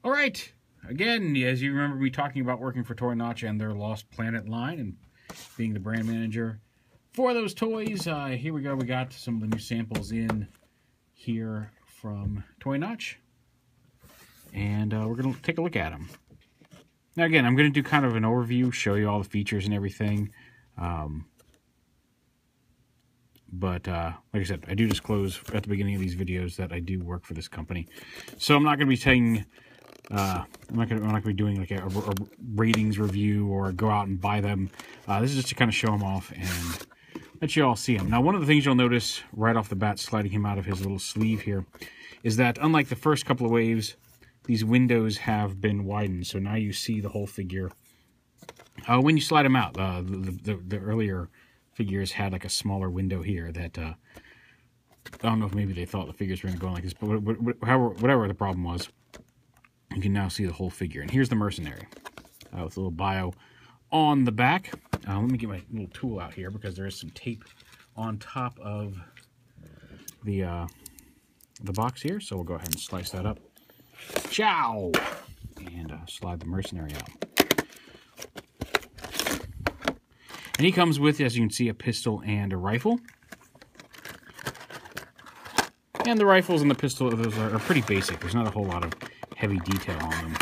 All right. Again, as you remember me talking about working for Toy Notch and their Lost Planet line and being the brand manager for those toys, here we go. We got some of the new samples in here from Toy Notch. And we're going to take a look at them. Now, again, I'm going to do kind of an overview, show you all the features and everything. But like I said, I do disclose at the beginning of these videos that I do work for this company. So I'm not going to be saying... I'm not gonna be doing like a ratings review or go out and buy them. This is just to kind of show them off and let you all see them. Now, one of the things you'll notice right off the bat, sliding him out of his little sleeve here, is that unlike the first couple of waves, these windows have been widened. So now you see the whole figure. When you slide him out, the earlier figures had like a smaller window here that I don't know if maybe they thought the figures were going to go like this, but whatever the problem was. You can now see the whole figure. And here's the Mercenary with a little bio on the back. Let me get my little tool out here because there is some tape on top of the box here. So we'll go ahead and slice that up. Ciao! And slide the Mercenary out. And he comes with, as you can see, a pistol and a rifle. And the rifles and the pistol, those are pretty basic. There's not a whole lot of heavy detail on them.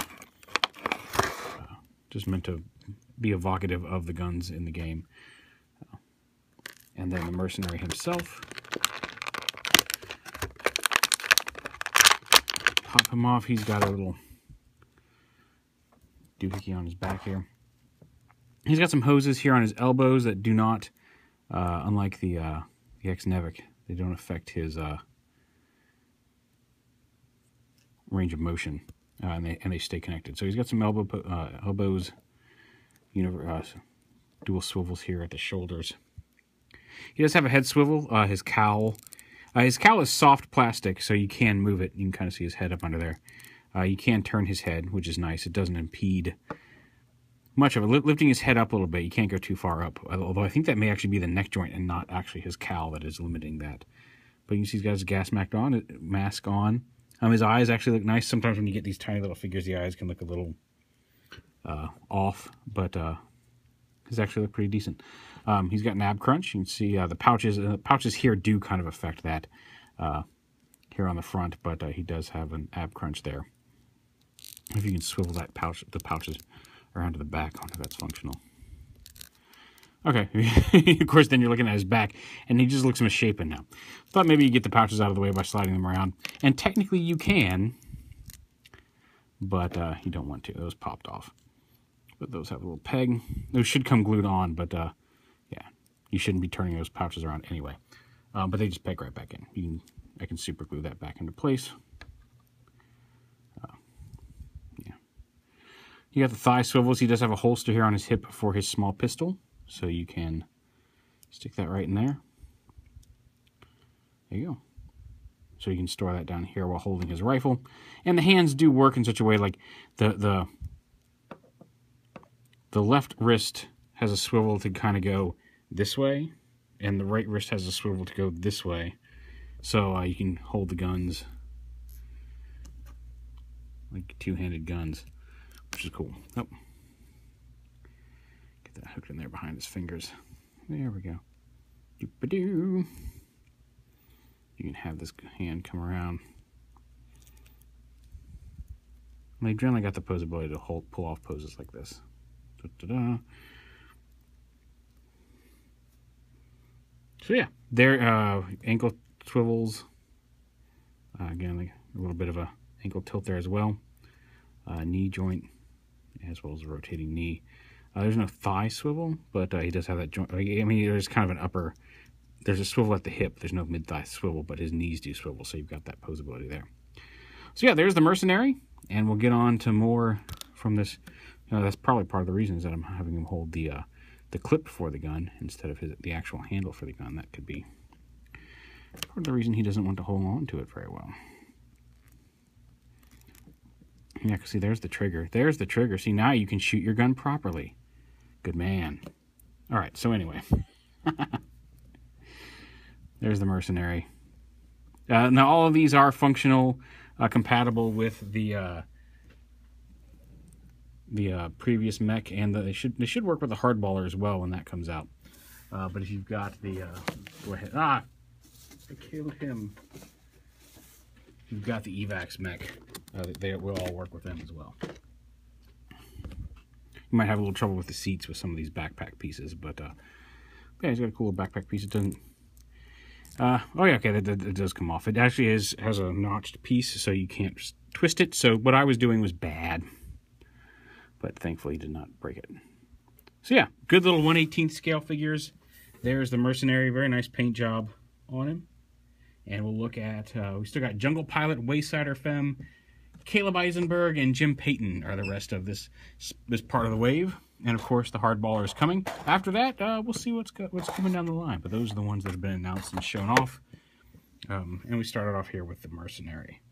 Just meant to be evocative of the guns in the game. And then the Mercenary himself. Pop him off. He's got a little doohickey on his back here. He's got some hoses here on his elbows that do not, unlike the X-Nevic, they don't affect his range of motion, and they stay connected. So he's got some elbows, dual swivels here at the shoulders. He does have a head swivel. His cowl is soft plastic, so you can move it. You can kind of see his head up under there. You can turn his head, which is nice. It doesn't impede much of it. Lifting his head up a little bit, you can't go too far up. Although I think that may actually be the neck joint and not actually his cowl that is limiting that. But you can see he's got his gas mask on. His eyes actually look nice. Sometimes when you get these tiny little figures, the eyes can look a little off, but his actually look pretty decent. He's got an ab crunch. You can see the pouches here do kind of affect that here on the front, but he does have an ab crunch there. If you can swivel the pouches around to the back, I wonder if that's functional. Okay, of course, then you're looking at his back, and he just looks misshapen now. Thought maybe you get the pouches out of the way by sliding them around. And technically you can, but you don't want to. Those popped off. But those have a little peg. Those should come glued on, but yeah, you shouldn't be turning those pouches around anyway. But they just peg right back in. I can super glue that back into place. Yeah. You got the thigh swivels. He does have a holster here on his hip for his small pistol. So you can stick that right in there. There you go. So you can store that down here while holding his rifle. And the hands do work in such a way like the left wrist has a swivel to kind of go this way, and the right wrist has a swivel to go this way. So you can hold the guns like two-handed guns, which is cool. Oh. That hooked in there behind his fingers. There we go. Doop-a-doo. You can have this hand come around. And they generally got the posability to pull off poses like this. Da-da-da. So yeah, their ankle swivels. Again, like a little bit of a ankle tilt there as well. Knee joint, as well as a rotating knee. There's no thigh swivel, but he does have that joint. I mean, there's kind of an upper... There's a swivel at the hip. There's no mid-thigh swivel, but his knees do swivel, so you've got that posability there. So yeah, there's the Mercenary, and we'll get on to more from this. That's probably part of the reason is that I'm having him hold the clip for the gun instead of the actual handle for the gun. That could be part of the reason he doesn't want to hold on to it very well. Yeah, see, there's the trigger. There's the trigger. See, now you can shoot your gun properly. Good man. All right, so anyway. There's the Mercenary. Now, all of these are functional, compatible with the previous mech, and they should work with the hardballer as well when that comes out. But if you've got the go ahead. I killed him. If you've got the Evax mech, they will all work with them as well. You might have a little trouble with the seats with some of these backpack pieces, but yeah, he's got a cool backpack piece. It doesn't. Oh yeah, okay, that does come off. It actually has a notched piece, so you can't just twist it. So what I was doing was bad, but thankfully did not break it. So yeah, good little 1/18 scale figures. There's the Mercenary, very nice paint job on him. And we'll look at, we still got Jungle Pilot, Waysider Femme, Caleb Eisenberg, and Jim Payton are the rest of this part of the wave. And of course, the hardballer is coming. After that, we'll see what's coming down the line. But those are the ones that have been announced and shown off. And we started off here with the Mercenary.